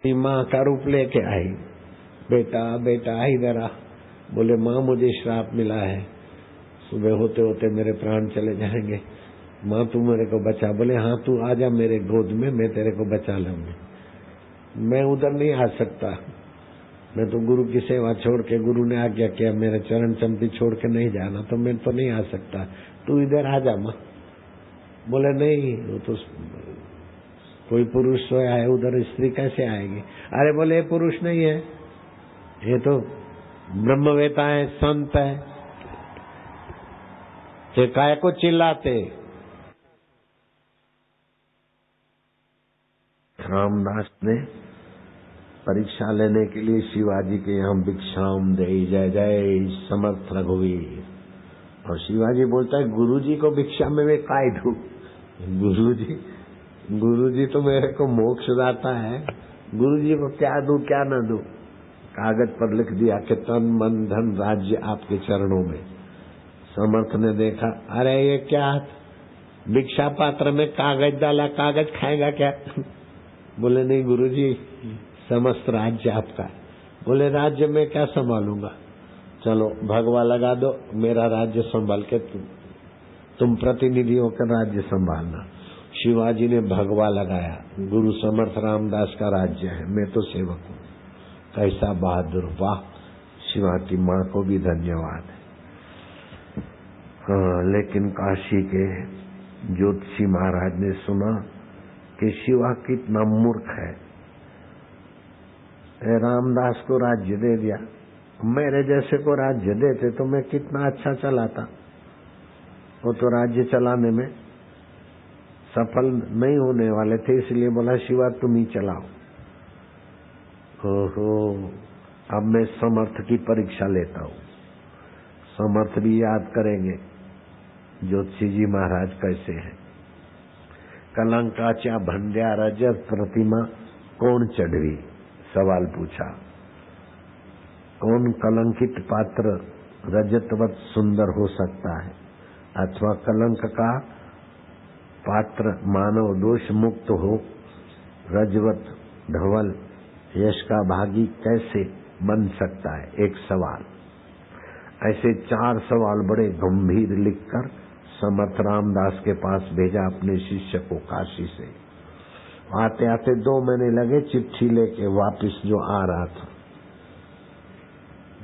माँ का रूप लेके आई, बेटा बेटा इधर आ। बोले माँ मुझे श्राप मिला है, सुबह होते होते मेरे प्राण चले जाएंगे, माँ तू मेरे को बचा। बोले हाँ तू आजा मेरे गोद में, मैं तेरे को बचा लूंगी। मैं उधर नहीं आ सकता, मैं तो गुरु की सेवा छोड़ के, गुरु ने आज्ञा किया मेरे चरण चंपी छोड़ के नहीं जाना, तो मैं तो नहीं आ सकता, तू इधर आ जा माँ। बोले नहीं, वो तो कोई पुरुष सोया है उधर, स्त्री कैसे आएगी? अरे बोले ये पुरुष नहीं है, ये तो ब्रह्मवेता है, संत है, ये काय को चिल्लाते। रामदास ने परीक्षा लेने के लिए शिवाजी के यहाँ भिक्षाम दे, जय जय समर्थ रघुवीर। और शिवाजी बोलता है गुरुजी को भिक्षा में मैं काय दूं? गुरुजी तो मेरे को मोक्ष दाता है, गुरुजी को क्या दूं क्या न दूं? कागज पर लिख दिया कि तन मन धन राज्य आपके चरणों में। समर्थ ने देखा, अरे ये क्या भिक्षा पात्र में कागज डाला, कागज खाएगा क्या? बोले नहीं गुरुजी, समस्त राज्य आपका। बोले राज्य में क्या संभालूंगा, चलो भगवा लगा दो, मेरा राज्य संभाल के तुम प्रतिनिधि होकर राज्य संभालना। शिवाजी ने भगवा लगाया, गुरु समर्थ रामदास का राज्य है, मैं तो सेवक हूँ। कैसा बहादुर, वाह! शिवा की माँ को भी धन्यवाद है। हाँ, लेकिन काशी के ज्योतिषी महाराज ने सुना कि शिवा कितना मूर्ख है, रामदास को राज्य दे दिया, मेरे जैसे को राज्य देते तो मैं कितना अच्छा चलाता। वो तो राज्य चलाने में सफल नहीं होने वाले थे, इसलिए बोला शिवा तुम ही चलाओ। ओहो, अब मैं समर्थ की परीक्षा लेता हूँ। समर्थ भी याद करेंगे ज्योतिषी जी महाराज कैसे हैं। कलंकाच्या भंड्या रजत प्रतिमा कौन चढ़वी, सवाल पूछा। कौन कलंकित पात्र रजतवत सुंदर हो सकता है, अथवा कलंक का पात्र मानव दोष मुक्त हो रजवत धवल यश का भागी कैसे बन सकता है? एक सवाल। ऐसे 4 सवाल बड़े गंभीर लिखकर समर्थ रामदास के पास भेजा अपने शिष्य को काशी से। आते आते 2 महीने लगे चिट्ठी लेके वापिस जो आ रहा था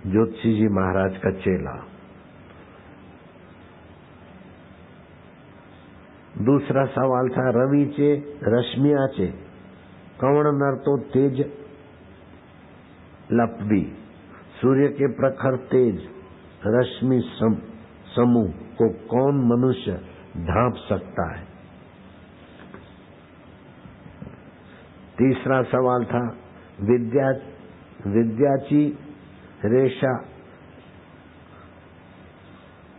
ज्योतिषी जी महाराज का चेला। दूसरा सवाल था, रवीचे रश्मियाचे कवण नर तो तेज लपवी, सूर्य के प्रखर तेज रश्मि समूह को कौन मनुष्य ढांप सकता है? तीसरा सवाल था, विद्याची रेशा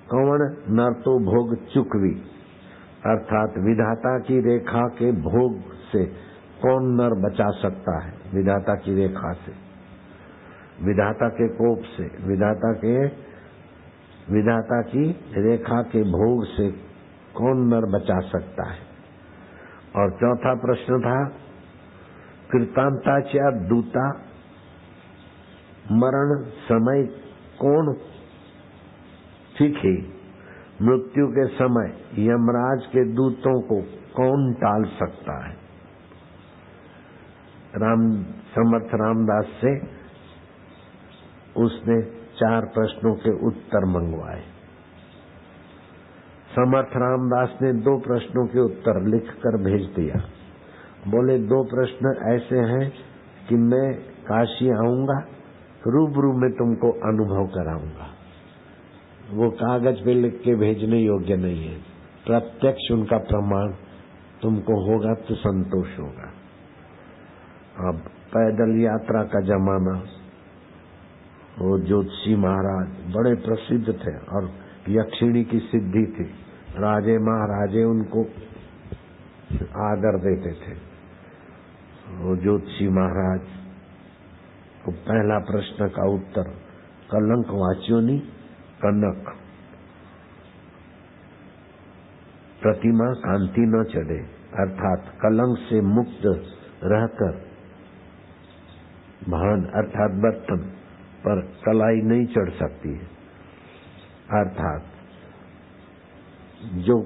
कवण नर तो भोग चुकवी, अर्थात विधाता की रेखा के भोग से कौन नर बचा सकता है? विधाता की रेखा से, विधाता के कोप से, विधाता की रेखा के भोग से कौन नर बचा सकता है? और चौथा प्रश्न था, कृतांताच्या दूता मरण समय कौन सीखे, मृत्यु के समय यमराज के दूतों को कौन टाल सकता है? समर्थ रामदास से उसने 4 प्रश्नों के उत्तर मंगवाए। समर्थ रामदास ने 2 प्रश्नों के उत्तर लिखकर भेज दिया। बोले 2 प्रश्न ऐसे हैं कि मैं काशी आऊंगा, रूबरू में तुमको अनुभव कराऊंगा। वो कागज पे लिख के भेजने योग्य नहीं है, प्रत्यक्ष उनका प्रमाण तुमको होगा तो संतोष होगा। अब पैदल यात्रा का जमाना, वो ज्योतिषी महाराज बड़े प्रसिद्ध थे और यक्षिणी की सिद्धि थी, राजे महाराजे उनको आदर देते थे। वो ज्योतिषी महाराज को पहला प्रश्न का उत्तर, कलंक वाच्योनी कनक प्रतिमा कांति न चढ़े, अर्थात कलंक से मुक्त रहकर भांड अर्थात बर्तन पर कलाई नहीं चढ़ सकती है, अर्थात जो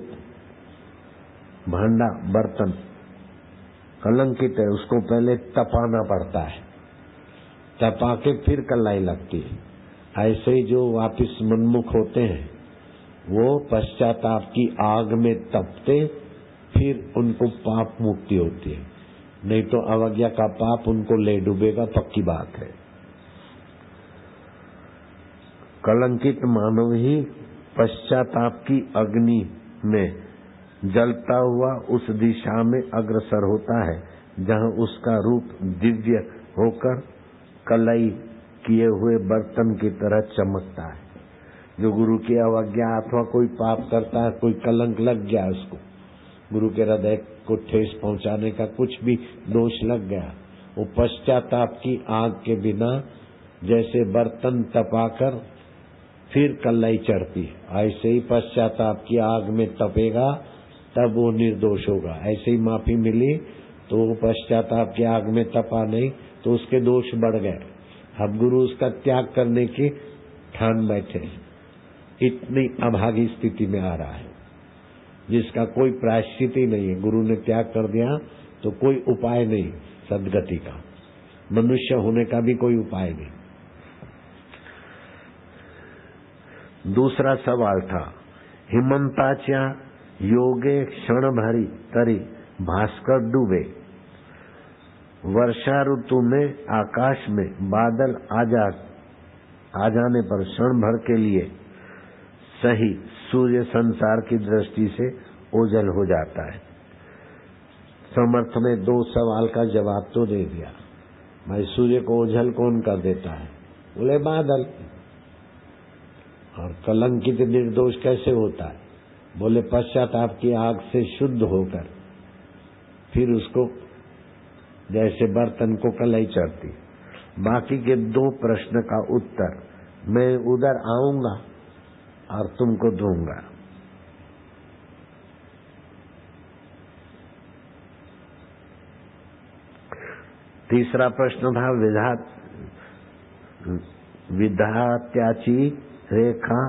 भांडा बर्तन कलंकित है उसको पहले तपाना पड़ता है, तपा के फिर कलाई लगती है। ऐसे ही जो वापिस मनमुख होते हैं वो पश्चाताप की आग में तपते, फिर उनको पाप मुक्ति होती है, नहीं तो अवज्ञा का पाप उनको ले डूबेगा, पक्की बात है। कलंकित मानव ही पश्चाताप की अग्नि में जलता हुआ उस दिशा में अग्रसर होता है जहां उसका रूप दिव्य होकर कलई किए हुए बर्तन की तरह चमकता है। जो गुरु की अवज्ञा अथवा कोई पाप करता है, कोई कलंक लग गया उसको, गुरु के हृदय को ठेस पहुंचाने का कुछ भी दोष लग गया, वो पश्चाताप की आग के बिना जैसे बर्तन तपाकर फिर कलाई चढ़ती, ऐसे ही पश्चाताप की आग में तपेगा तब वो निर्दोष होगा। ऐसे ही माफी मिली तो वो पश्चाताप की आग में तपा नहीं तो उसके दोष बढ़ गए। अब गुरु उसका त्याग करने की ठान बैठे, इतनी अभागी स्थिति में आ रहा है जिसका कोई प्रायश्चित ही नहीं है। गुरु ने त्याग कर दिया तो कोई उपाय नहीं सदगति का, मनुष्य होने का भी कोई उपाय नहीं। दूसरा सवाल था, हिमंताच्या योगे क्षण भरी तरी भास्कर डूबे। वर्षा ऋतु में आकाश में बादल आ जाने पर क्षण भर के लिए सही सूर्य संसार की दृष्टि से ओझल हो जाता है। समर्थ ने दो सवाल का जवाब तो दे दिया। भाई सूर्य को ओझल कौन कर देता है? बोले बादल। और कलंकित निर्दोष कैसे होता है? बोले पश्चाताप की आग से शुद्ध होकर फिर उसको जैसे बर्तन को कलाई चढ़ती। बाकी के दो प्रश्न का उत्तर मैं उधर आऊंगा और तुमको दूंगा। तीसरा प्रश्न था विधात्याची रेखा,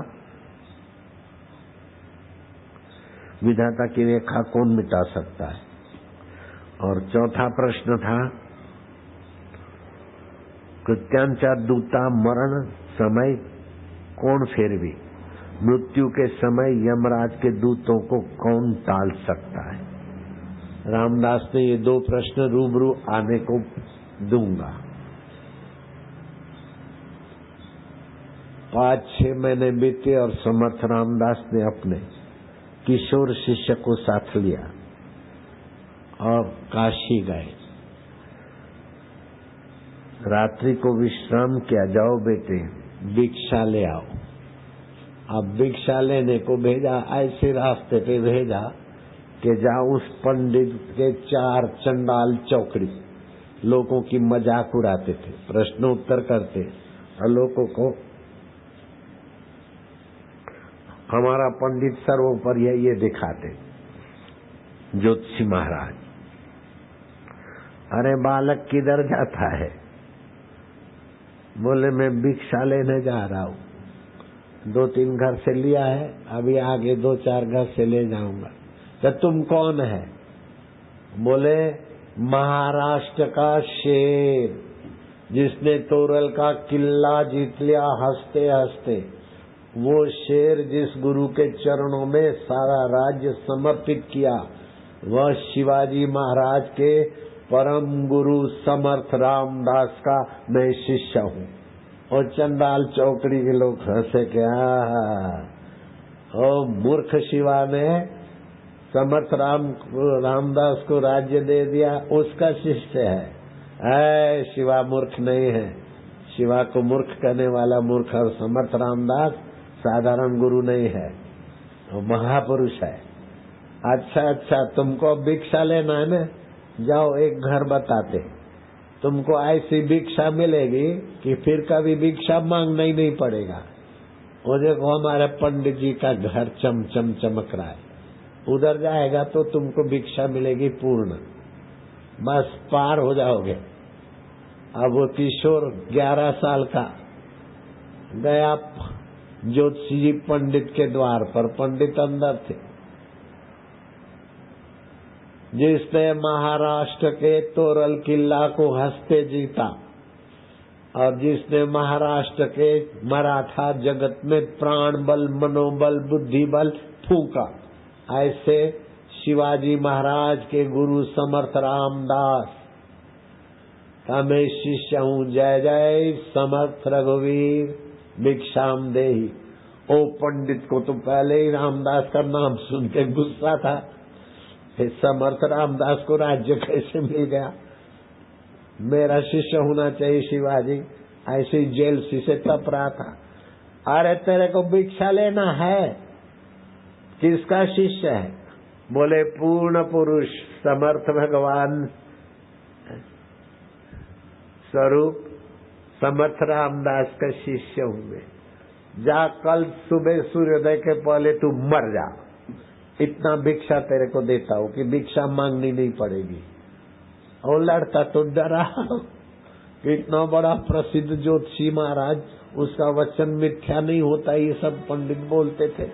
विधाता की रेखा कौन मिटा सकता है? और चौथा प्रश्न था कृत्यांचा दूता मरण समय कौन फेरवी, मृत्यु के समय यमराज के दूतों को कौन टाल सकता है? रामदास ने ये दो प्रश्न रूबरू आने को दूंगा। 5-6 महीने बीते और समर्थ रामदास ने अपने किशोर शिष्य को साथ लिया और काशी गए। रात्रि को विश्राम किया, जाओ बेटे भिक्षा ले आओ। अब भिक्षा लेने को भेजा, ऐसे रास्ते पे भेजा कि जहाँ उस पंडित के 4 चंडाल चौकड़ी लोगों की मजाक उड़ाते थे, प्रश्न उत्तर करते और लोगों को हमारा पंडित सर्वोपरि है ये दिखाते। ज्योतिषी महाराज, अरे बालक किधर जाता है? बोले मैं भिक्षा लेने जा रहा हूँ, 2-3 घर से लिया है, अभी आगे 2-4 घर से ले जाऊंगा। तो तुम कौन है? बोले महाराष्ट्र का शेर जिसने तोरल का किला जीत लिया हंसते हंसते। वो शेर जिस गुरु के चरणों में सारा राज्य समर्पित किया, वह शिवाजी महाराज के परम गुरु समर्थ रामदास का मैं शिष्य हूँ। और चंडाल चौकड़ी के लोग हंसे क्या, ओ मूर्ख शिवा ने समर्थ रामदास को राज्य दे दिया, उसका शिष्य है। ऐ शिवा मूर्ख नहीं है, शिवा को मूर्ख करने वाला मूर्ख और समर्थ रामदास साधारण गुरु नहीं है, वो महापुरुष है। अच्छा तुमको भिक्षा लेना है ना, जाओ एक घर बताते, तुमको ऐसी भिक्षा मिलेगी कि फिर कभी भिक्षा मांगना ही नहीं पड़ेगा। वो देखो हमारे पंडित जी का घर चमचम चमक रहा है, उधर जाएगा तो तुमको भिक्षा मिलेगी पूर्ण, बस पार हो जाओगे। अब वो किशोर 11 साल का गया ज्योतिषी जी पंडित के द्वार पर। पंडित अंदर थे। जिसने महाराष्ट्र के तोरल किला को हंसते जीता और जिसने महाराष्ट्र के मराठा जगत में प्राण बल, मनोबल, बुद्धि बल फूंका, ऐसे शिवाजी महाराज के गुरु समर्थ रामदास का मैं शिष्य हूँ। जय जय समर्थ रघुवीर भिक्षाम देहि। ओ पंडित को तो पहले ही रामदास का नाम सुन के गुस्सा था। समर्थ रामदास को राज्य कैसे मिल गया? मेरा शिष्य होना चाहिए शिवाजी। ऐसी जेल से तप रहा था। अरे तेरे को भिक्षा लेना है? किसका शिष्य है? बोले पूर्ण पुरुष समर्थ भगवान स्वरूप समर्थ रामदास का शिष्य हूँ मैं। जा कल सुबह सूर्योदय के पहले तू मर जा, इतना भिक्षा तेरे को देता हूँ कि भिक्षा मांगनी नहीं पड़ेगी। और लड़का तो डरा कि इतना बड़ा प्रसिद्ध ज्योतिषी महाराज, उसका वचन मिथ्या नहीं होता, ये सब पंडित बोलते थे।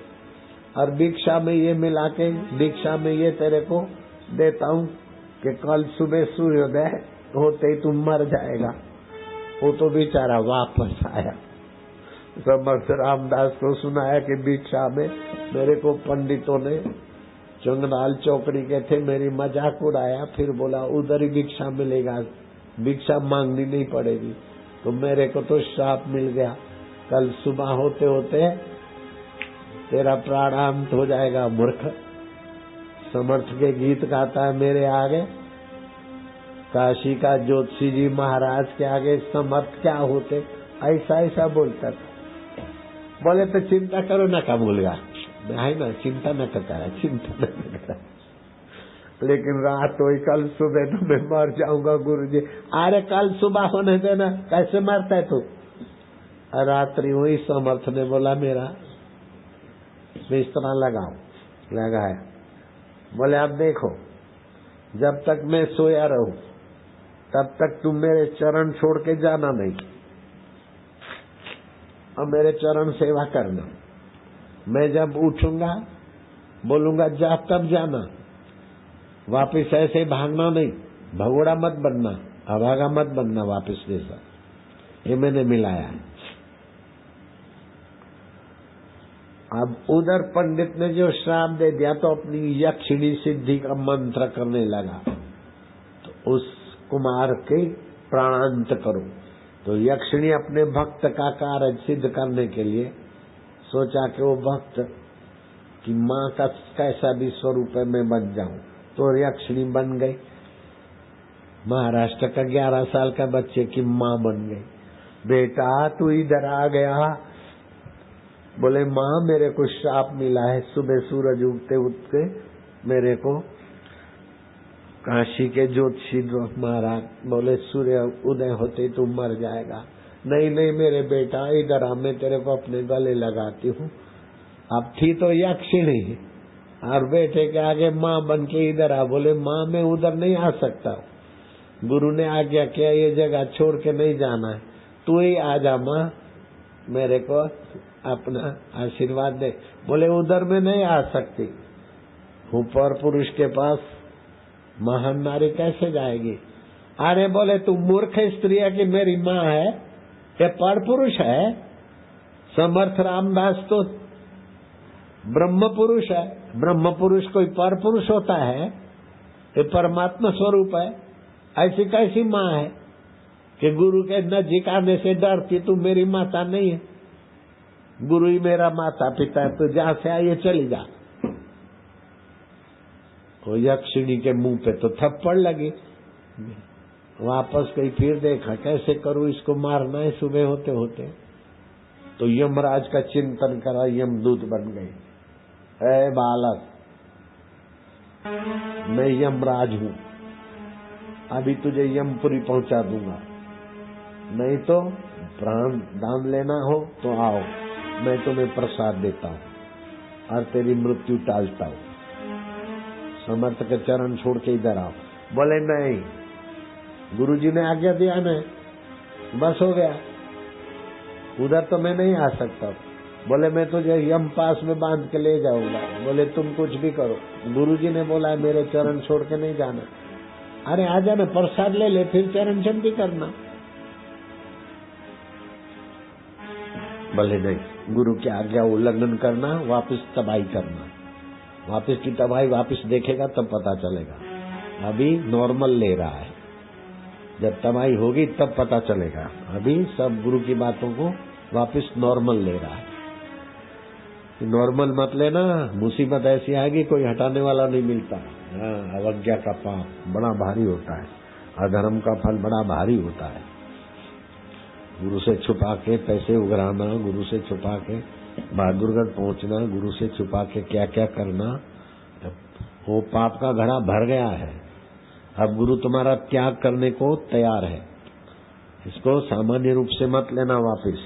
और भिक्षा में ये मिला के, भिक्षा में ये तेरे को देता हूँ कि कल सुबह सूर्योदय होते ही तुम मर जाएगा। वो तो बेचारा वापस आया। समर्थ रामदास को सुनाया कि भिक्षा में मेरे को पंडितों ने, चंगनाल चौकड़ी के थे, मेरी मजाक उड़ाया। फिर बोला उधर ही भिक्षा मिलेगा, भिक्षा मांगनी नहीं पड़ेगी। तो मेरे को तो श्राप मिल गया, कल सुबह होते होते तेरा प्राणांत हो जाएगा मूर्ख। समर्थ के गीत गाता है मेरे आगे, काशी का ज्योतिषी जी महाराज के आगे समर्थ क्या होते, ऐसा ऐसा बोलता था। बोले तो चिंता करो ना कबूलगा, है ना, चिंता न करता है, चिंता न करता। लेकिन रात हुई, कल सुबह तो मैं मर जाऊंगा गुरुजी। अरे कल सुबह होने देना, कैसे मरता है तू? रात्रि हुई, समर्थ ने बोला मेरा बिस्तरा लगाओ, लगाया। बोले आप देखो, जब तक मैं सोया रहूं तब तक तुम मेरे चरण छोड़ के जाना नहीं और मेरे चरण सेवा करना। मैं जब उठूंगा बोलूंगा जा, तब जाना, वापिस ऐसे भागना नहीं, भगोड़ा मत बनना, अभागा मत बनना वापिस जैसा। ये मैंने मिलाया है। अब उधर पंडित ने जो श्राप दे दिया तो अपनी यक्षिणी सिद्धि का मंत्र करने लगा, तो उस कुमार के प्राणांत करो। तो यक्षिणी अपने भक्त का कार्य सिद्ध करने के लिए सोचा कि वो भक्त की माँ का कैसा भी स्वरूप है मैं बन जाऊं, तो यक्षिणी बन गई। महाराष्ट्र का 11 साल का बच्चे की माँ बन गई। बेटा तू इधर आ गया। बोले माँ मेरे को श्राप मिला है, सुबह सूरज उगते उगते मेरे को काशी के ज्योतिषी महाराज बोले सूर्य उदय होते तू मर जाएगा। नहीं नहीं मेरे बेटा इधर आ, मैं तेरे को अपने गले लगाती हूँ। अब थी तो यक्षिणी और बेटे के आगे माँ बन के इधर आ। बोले माँ मैं उधर नहीं आ सकता, गुरु ने आज्ञा किया ये जगह छोड़ के नहीं जाना है, तू ही आ जा माँ, मेरे को अपना आशीर्वाद दे। बोले उधर में नहीं आ सकती हूँ, पर पुरुष के पास महान नारी कैसे जाएगी? अरे बोले तू मूर्ख स्त्री है कि मेरी माँ है, ये पर पुरुष है। समर्थ रामदास तो ब्रह्म पुरुष है, ब्रह्म पुरुष कोई पर पुरुष होता है? ये परमात्मा स्वरूप है। ऐसी कैसी माँ है कि गुरु के नजीक आने से डरती? तू मेरी माता नहीं है, गुरु ही मेरा माता पिता है, तो जहाँ से आइए चली जा। वो यक्षिणी के मुंह पे तो थप्पड़ लगी। वापस गई, फिर देखा कैसे करूं, इसको मारना है सुबह होते होते। तो यमराज का चिंतन करा, यमदूत बन गई। ऐ बालक मैं यमराज हूँ, अभी तुझे यमपुरी पहुंचा दूंगा, नहीं तो प्राण दान लेना हो तो आओ, मैं तुम्हें प्रसाद देता हूँ और तेरी मृत्यु टालता हूँ। समर्थ के चरण छोड़ के इधर आओ। बोले नहीं, गुरुजी ने आज्ञा दिया न बस हो गया, उधर तो मैं नहीं आ सकता। बोले मैं तुझे यम पास में बांध के ले जाऊंगा। बोले तुम कुछ भी करो, गुरुजी ने बोला है मेरे चरण छोड़ के नहीं जाना। अरे आ जाना, प्रसाद ले ले, फिर चरण चंदी करना। बोले नहीं, गुरु की आज्ञा उल्लंघन करना, वापस तबाही करना। वापस की तबाही वापस देखेगा तब पता चलेगा। अभी नॉर्मल ले रहा है, जब तबाही होगी तब पता चलेगा। अभी सब गुरु की बातों को वापस नॉर्मल ले रहा है। नॉर्मल मत लेना, मुसीबत ऐसी आएगी कोई हटाने वाला नहीं मिलता। हाँ, अवज्ञा का पाप बड़ा भारी होता है, अधर्म का फल बड़ा भारी होता है। गुरु से छुपा के पैसे उगराना, गुरु से छुपा के बहादुरगढ़ पहुंचना, गुरु से छुपा के क्या क्या करना, वो पाप का घड़ा भर गया है। अब गुरु तुम्हारा त्याग करने को तैयार है। इसको सामान्य रूप से मत लेना, वापिस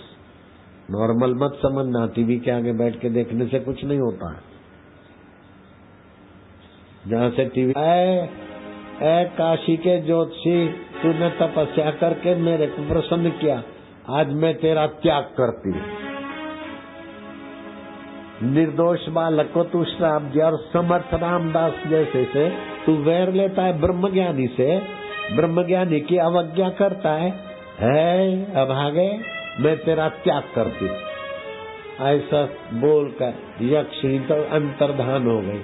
नॉर्मल मत समझना। टीवी के आगे बैठ के देखने से कुछ नहीं होता है। जहाँ से टीवी ऐ काशी के ज्योतिषी, तूने तपस्या करके मेरे को प्रसन्न किया, आज मैं तेरा त्याग करती हूँ। निर्दोष बालक को तू श्राप दिया और समर्थ रामदास जैसे से तू वैर लेता है ब्रह्मज्ञानी से, ब्रह्मज्ञानी की अवज्ञा करता है अभागे, मैं तेरा त्याग करती। ऐसा बोलकर यक्षिणी तो अंतर्धान हो गई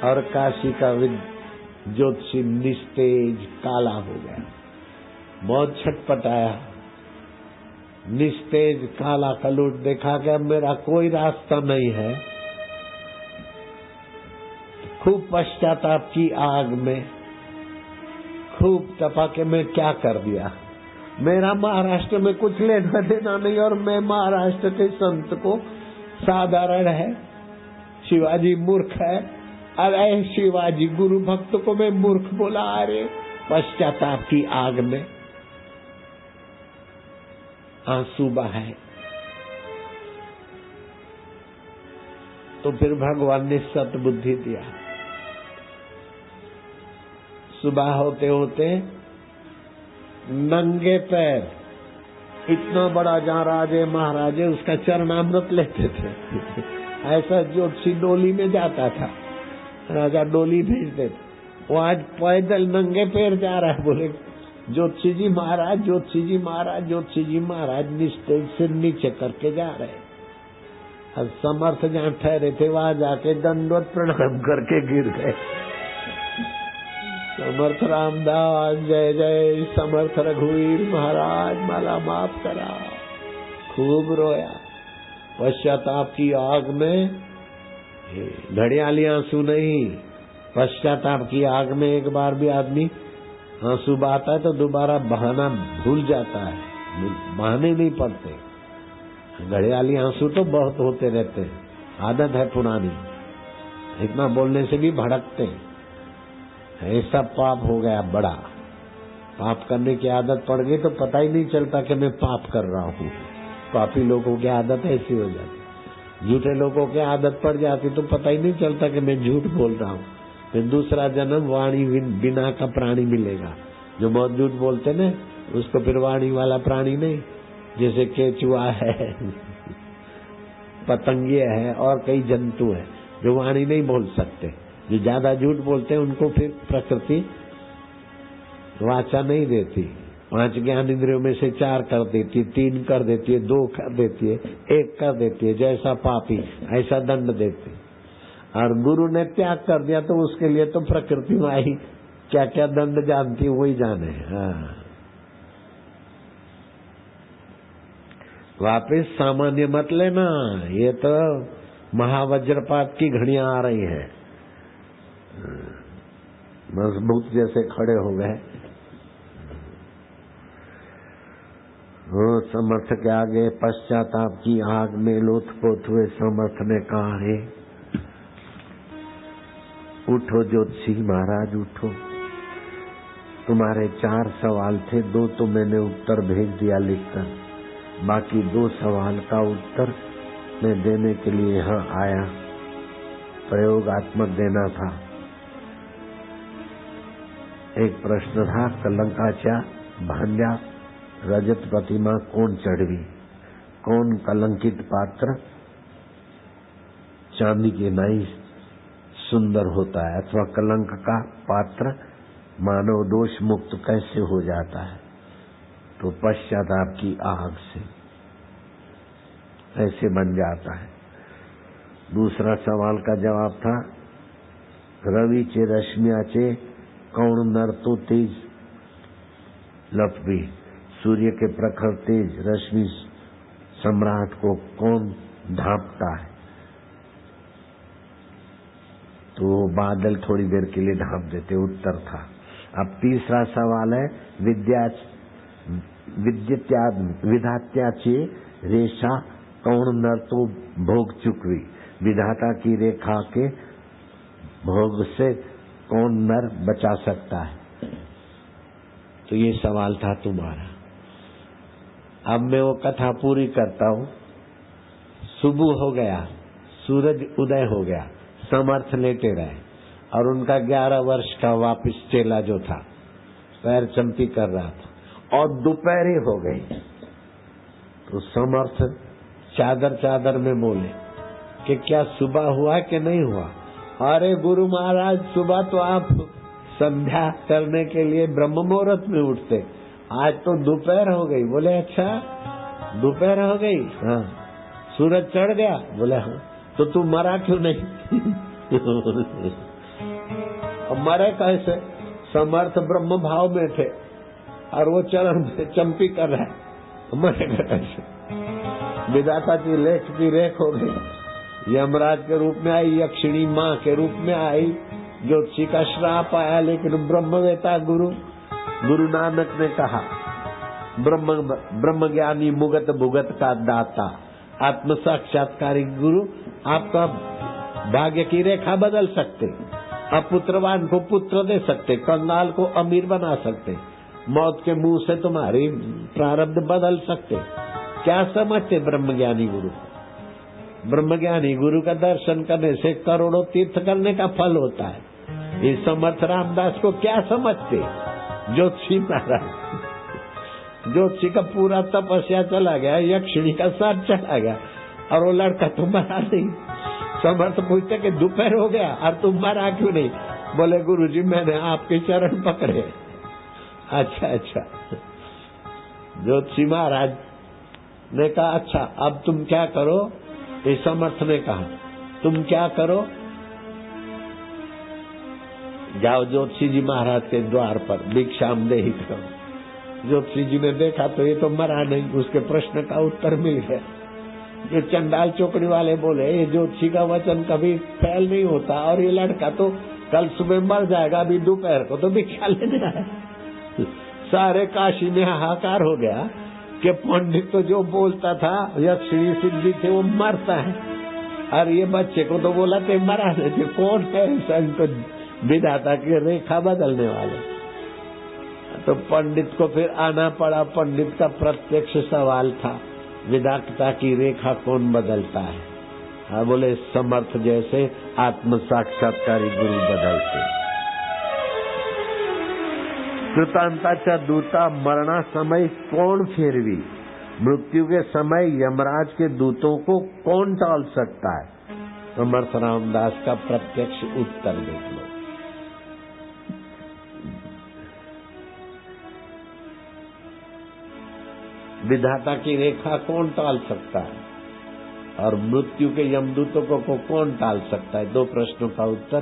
और काशी का ज्योतिषी निस्तेज काला हो गया। बहुत छटपटाया, निस्तेज काला कलूट देखा कि अब मेरा कोई रास्ता नहीं है। खूब पश्चाताप की आग में खूब तपा के मैं क्या कर दिया। मेरा महाराष्ट्र में कुछ लेना देना नहीं और मैं महाराष्ट्र के संत को साधारण है, शिवाजी मूर्ख है। अरे शिवाजी गुरु भक्त को मैं मूर्ख बोला। अरे पश्चाताप की आग में आंसू बहाए तो फिर भगवान ने सतबुद्धि दिया। सुबह होते होते नंगे पैर, इतना बड़ा जहाँ राजे महाराजे उसका चरणामृत लेते थे ऐसा ज्योतिषी डोली में जाता था, राजा डोली भेजते थे। वो आज पैदल नंगे पैर जा रहा है। बोले ज्योतिषी जी महाराज, ज्योतिषी जी महाराज, ज्योतिषी जी महाराज, निस्तेज से नीचे करके जा रहे। अब समर्थ जहाँ ठहरे थे वहां जाके दंडवत प्रणाम करके गिर गए। समर्थ रामदास जय जय, समर्थ रघुवीर महाराज माला माफ करा। खूब रोया। पश्चाताप की आग में घड़ियाली आंसू नहीं, पश्चाताप की आग में एक बार भी आदमी आंसू बहाता है तो दोबारा बहाना भूल जाता है, बहाने नहीं पड़ते। घड़ियाली आंसू तो बहुत होते रहते हैं, आदत है पुरानी, इतना बोलने से भी भड़कते हैं। ऐसा पाप हो गया बड़ा, पाप करने की आदत पड़ गई तो पता ही नहीं चलता कि मैं पाप कर रहा हूँ। पापी लोगों की आदत ऐसी हो जाती, झूठे लोगों की आदत पड़ जाती तो पता ही नहीं चलता कि मैं झूठ बोल रहा हूँ। फिर दूसरा जन्म वाणी बिना का प्राणी मिलेगा। जो बहुत झूठ बोलते ना उसको फिर वाणी वाला प्राणी नहीं, जैसे केचुआ है पतंगे है और कई जंतु है जो वाणी नहीं बोल सकते। जो ज्यादा झूठ बोलते हैं उनको फिर प्रकृति वाचा नहीं देती, 5 ज्ञान इंद्रियों में से 4 कर देती, 3 कर देती है, 2 कर देती है, 1 कर देती है। जैसा पापी ऐसा दंड देती। और गुरु ने त्याग कर दिया तो उसके लिए तो प्रकृति माई क्या क्या दंड जानती वही जाने। हाँ, वापिस सामान्य मत लेना, ये तो महावज्रपात की घड़ियां आ रही है। मजबूत जैसे खड़े हो गए। वो समर्थ के आगे पश्चाताप की आग में लोथपोथ हुए समर्थ ने कहा है, उठो ज्योतिषी महाराज उठो। तुम्हारे 4 सवाल थे, 2 तो मैंने उत्तर भेज दिया लिखकर, बाकी 2 सवाल का उत्तर मैं देने के लिए यहाँ आया। प्रयोगात्मक देना था। एक प्रश्न था, कलंकाच्या भांड्या रजत प्रतिमा कौन चढ़वी, कौन कलंकित पात्र चांदी के नाई सुंदर होता है, अथवा कलंक का पात्र मानव दोष मुक्त कैसे हो जाता है? तो पश्चाताप की आग से ऐसे बन जाता है। दूसरा सवाल का जवाब था रवीचे रश्मियाचे कौन नर तो तेज लपवी, सूर्य के प्रखर तेज रश्मि सम्राट को कौन ढांपता है? तो बादल थोड़ी देर के लिए ढांप देते, उत्तर था। अब तीसरा सवाल है विधात्याचे रेशा कौन नर तो भोग चुकवी, विधाता की रेखा के भोग से कौन नर बचा सकता है? तो ये सवाल था तुम्हारा। अब मैं वो कथा पूरी करता हूँ। सुबह हो गया, सूरज उदय हो गया, समर्थ लेटे रहे और उनका 11 वर्ष का वापिस चेला जो था पैर चंपी कर रहा था और दोपहर हो गई। तो समर्थ चादर चादर में बोले कि क्या सुबह हुआ कि नहीं हुआ? अरे गुरु महाराज, सुबह तो आप संध्या करने के लिए ब्रह्म मुहूर्त में उठते, आज तो दोपहर हो गई। बोले अच्छा दोपहर हो गई? हाँ। सूरज चढ़ गया? बोले हाँ। तो तू मरा क्यों नहीं? मरे कैसे? समर्थ ब्रह्म भाव में थे और वो चरण से चंपी कर रहा है, मरेगा कैसे? विधाता की लेख की रेख हो गई। यमराज के रूप में आई, यक्षिणी माँ के रूप में आई, ज्योतिषी का श्राप आया। लेकिन ब्रह्मवेता गुरु नानक ने कहा ब्रह्म ज्ञानी मुगत भुगत का दाता, आत्म साक्षात्कारी गुरु आपका भाग्य की रेखा बदल सकते, अपुत्रवान को पुत्र दे सकते, कंगाल को अमीर बना सकते, मौत के मुंह से तुम्हारी प्रारब्ध बदल सकते। क्या समझते ब्रह्मज्ञानी गुरु? ब्रह्मज्ञानी गुरु का दर्शन करने से करोड़ों तीर्थ करने का फल होता है। इस समर्थ रामदास को क्या समझते? ज्योतिषी महाराज, ज्योतिषी का पूरा तपस्या चला गया, यक्षिणी का साथ चला गया और वो लड़का तो मरा नहीं। समर्थ पूछते कि दोपहर हो गया और तुम मरा क्यों नहीं? बोले गुरुजी मैंने आपके चरण पकड़े। अच्छा अच्छा। ज्योतिषी महाराज ने कहा अच्छा अब तुम क्या करो? इस समर्थ ने कहा तुम क्या करो? जाओ ज्योतिषी जी महाराज के द्वार पर भिक्षाम देहि करो। ज्योतिषी जी ने देखा तो ये तो मरा नहीं, उसके प्रश्न का उत्तर मिल गया। ये चंडाल चौकड़ी वाले बोले ये ज्योतिषी का वचन कभी फैल नहीं होता और ये लड़का तो कल सुबह मर जाएगा, अभी दोपहर को तो भिक्षा लेने आया। सारे काशी में हाहाकार हो गया कि पंडित तो जो बोलता था यक्षिणी सिद्धि थे वो मरता है और ये बच्चे को तो बोला थे मरा देते। कौन है संत विधाता की रेखा बदलने वाले? तो पंडित को फिर आना पड़ा। पंडित का प्रत्यक्ष सवाल था विधाता की रेखा कौन बदलता है? हाँ बोले समर्थ जैसे आत्म साक्षात्कारी गुरु बदलते। कृतांताचा दूता मरणा समय कौन फेरवी, मृत्यु के समय यमराज के दूतों को कौन टाल सकता है? समर्थ रामदास का प्रत्यक्ष उत्तर देख लो। विधाता की रेखा कौन टाल सकता है और मृत्यु के यमदूतों को कौन टाल सकता है? 2 प्रश्नों का उत्तर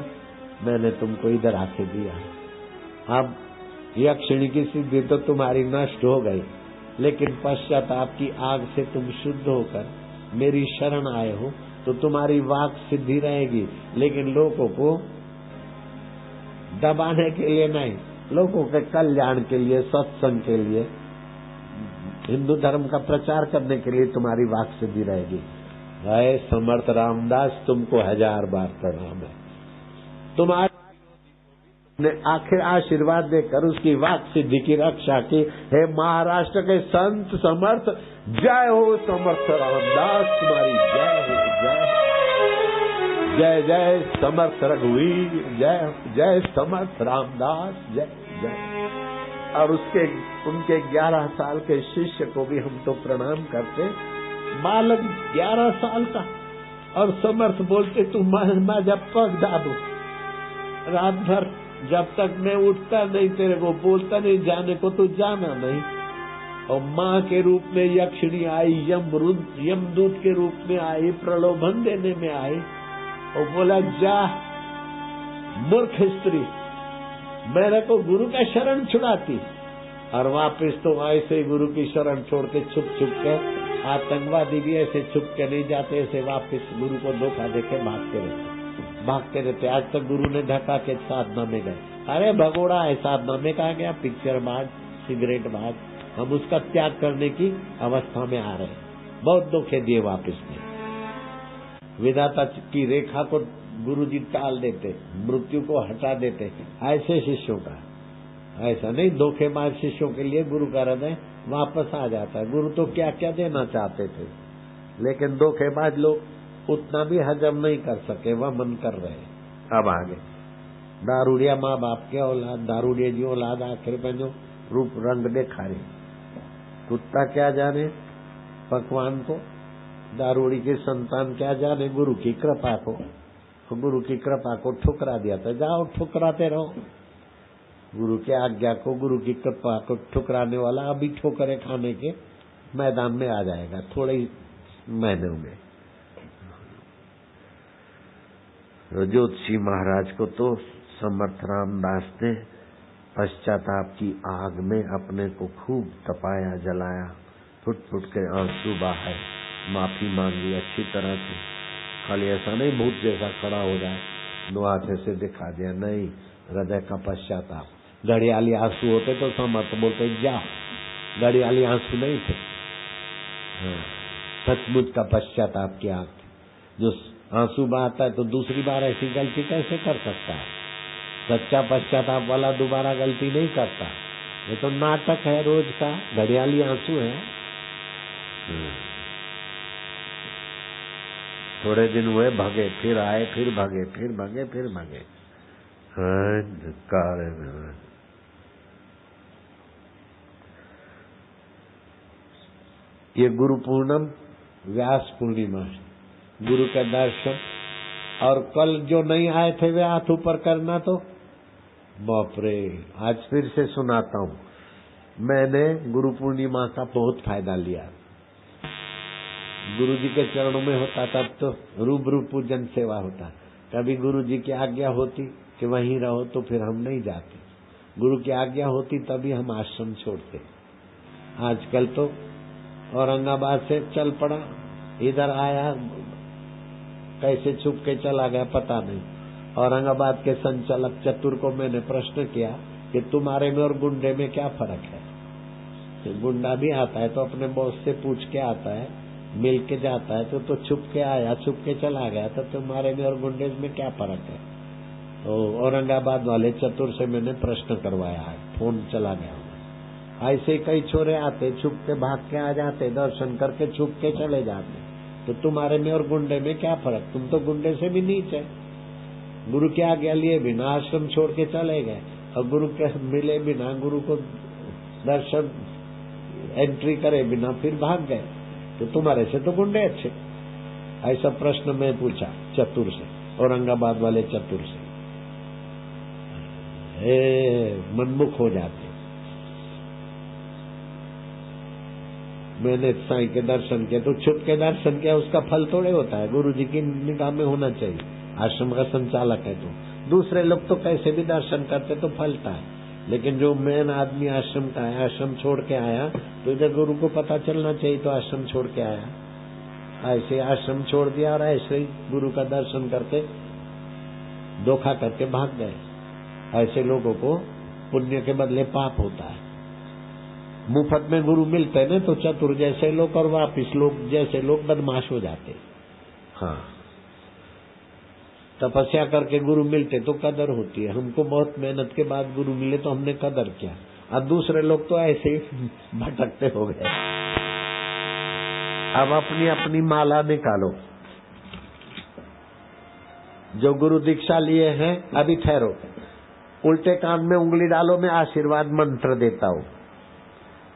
मैंने तुमको इधर आके दिया। अब यक्षिणी की सिद्धि तो तुम्हारी नष्ट हो गई, लेकिन पश्चाताप की आग से तुम शुद्ध होकर मेरी शरण आए हो तो तुम्हारी वाक सिद्धि रहेगी, लेकिन लोगों को दबाने के लिए नहीं, लोगों के कल्याण के लिए, सत्संग के लिए, हिंदू धर्म का प्रचार करने के लिए तुम्हारी वाक सिद्धि रहेगी। हाय समर्थ रामदास, तुमको 1000 बार प्रणाम है। तुम्हारे ने आखिर आशीर्वाद देकर उसकी वाक सिद्धि की रक्षा की। हे महाराष्ट्र के संत समर्थ, जय हो समर्थ रामदास, तुम्हारी जय हो, जय जय जय समर्थ रघुवीर, जय जय समर्थ रामदास, जय जय। और उनके 11 साल के शिष्य को भी हम तो प्रणाम करते। बालक 11 साल का और समर्थ बोलते तू मैं जब पग दादू रात भर जब तक मैं उठता नहीं तेरे को बोलता नहीं जाने को तो जाना नहीं। और माँ के रूप में यक्षिणी आई, यमदूत के रूप में आई, प्रलोभन देने में आई और बोला जा मूर्ख स्त्री मेरे को गुरु का शरण छुड़ाती। और वापिस तो ऐसे गुरु की शरण छोड़ के छुप के आतंकवादी भी ऐसे छुप के नहीं जाते, ऐसे वापिस गुरु को धोखा देके भागते रहते। आज तक गुरु ने ढका के साधना में गए, अरे भगोड़ा है साधना में कहा गया, पिक्चर बाज सिगरेट बाज, हम उसका त्याग करने की अवस्था में आ रहे हैं। बहुत धोखे दिए वापिस में। विधाता की रेखा को गुरुजी टाल देते, मृत्यु को हटा देते। ऐसे शिष्यों का ऐसा नहीं, धोखेबाज शिष्यों के लिए गुरु का हृदय वापस आ जाता है। गुरु तो क्या क्या देना चाहते थे, लेकिन धोखेबाज लोग उतना भी हजम नहीं कर सके, वह मन कर रहे। अब आगे दारूडिया माँ बाप के औलाद, दारूडिया जी औलाद आखिर में जो रूप रंग देखा रही, कुत्ता क्या जाने पकवान को, दारूड़ी की संतान क्या जाने गुरु की कृपा को। तो गुरु की कृपा को ठुकरा दिया था, जाओ ठुकराते रहो। गुरु की आज्ञा को, गुरु की कृपा को ठुकराने वाला अभी ठोकरे खाने के मैदान में आ जाएगा थोड़े ही महीनों में। ज्योतिषी महाराज को तो समर्थ रामदास ने पश्चाताप की आग में अपने को खूब तपाया जलाया, फुट फुट के आंसू बहाए, माफी मांगी अच्छी तरह से। खाली ऐसा नहीं भूत जैसा खड़ा हो जाए, दो हाथ से दिखा दिया, नहीं, हृदय का पश्चाताप। घड़ियाली आंसू होते तो समर्थ बोलते जा, घड़ियाली आंसू नहीं थे। सचमुच का पश्चाताप की आग थी। जो आंसू बहाता है तो दूसरी बार ऐसी गलती कैसे कर सकता है? सच्चा पश्चाताप वाला दोबारा गलती नहीं करता। ये तो नाटक है रोज का, घड़ियाली आंसू है। थोड़े दिन हुए भगे, फिर आए, फिर भगे, फिर भगे, फिर भगे। ये गुरु पूर्णम व्यास पूर्णिमा है, गुरु का दर्शन। और कल जो नहीं आए थे वे हाथ ऊपर करना। तो बाप रे, आज फिर से सुनाता हूँ। मैंने गुरु पूर्णिमा का बहुत फायदा लिया। गुरु जी के चरणों में होता तब तो रूबरू पूजन सेवा होता। कभी गुरु जी की आज्ञा होती कि वहीं रहो तो फिर हम नहीं जाते, गुरु की आज्ञा होती तभी हम आश्रम छोड़ते। आजकल तो औरंगाबाद से चल पड़ा, इधर आया, कैसे छुप के चला गया पता नहीं। औरंगाबाद के संचालक चतुर को मैंने प्रश्न किया कि तुम्हारे में और गुंडे में क्या फर्क है? तो गुंडा भी आता है तो अपने बॉस से पूछ के आता है, मिल के जाता है, तो छुप के आया, छुप के चला गया, तो तुम्हारे में और गुंडे में क्या फर्क है? तो औरंगाबाद वाले चतुर से मैंने प्रश्न करवाया है, फोन चला गया। ऐसे कई छोरे आते, छुप के भाग के आ जाते, दर्शन करके छुप के चले जाते। तो तुम्हारे में और गुंडे में क्या फर्क? तुम तो गुंडे से भी नीचे। गुरु की आज्ञा लिए बिना आश्रम छोड़ के चले गए, और गुरु के मिले बिना, गुरु को दर्शन एंट्री करे बिना फिर भाग गए। तो तुम्हारे से तो गुंडे अच्छे। ऐसा प्रश्न मैं पूछा चतुर से, औरंगाबाद वाले चतुर से। मनमुख हो जाते। मैंने साईं के दर्शन किया तो छुप के दर्शन किया, उसका फल थोड़े होता है, गुरु जी की निगाह में होना चाहिए। आश्रम का संचालक है तो दूसरे लोग तो कैसे भी दर्शन करते तो फलता है, लेकिन जो मेन आदमी आश्रम का है, आश्रम छोड़ के आया तो इधर गुरु को पता चलना चाहिए, तो आश्रम छोड़ के आया। ऐसे आश्रम छोड़ दिया और ऐसे ही गुरु का दर्शन करके धोखा करके भाग गए। ऐसे लोगों को पुण्य के बदले पाप होता है। मुफ्त में गुरु मिलते हैं तो चतुर जैसे लोग और वापिस लोग जैसे लोग बदमाश हो जाते। हाँ, तपस्या करके गुरु मिलते तो कदर होती है। हमको बहुत मेहनत के बाद गुरु मिले तो हमने कदर किया, और दूसरे लोग तो ऐसे ही भटकते हो गए। अब अपनी अपनी माला निकालो। जो गुरु दीक्षा लिए हैं अभी ठहरो, उल्टे कान में उंगली डालो, मैं आशीर्वाद मंत्र देता हूँ।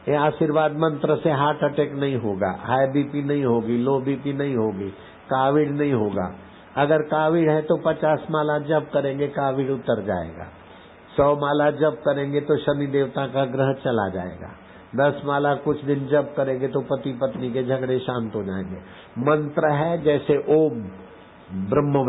ये आशीर्वाद मंत्र से हार्ट अटैक नहीं होगा, हाई बीपी नहीं होगी, लो बीपी नहीं होगी, काविड़ नहीं होगा। अगर काविड़ है तो 50 माला जप करेंगे, काविड़ उतर जाएगा। 100 माला जप करेंगे तो शनि देवता का ग्रह चला जाएगा। 10 माला कुछ दिन जप करेंगे तो पति पत्नी के झगड़े शांत हो जाएंगे। मंत्र है जैसे ओम ब्रह्म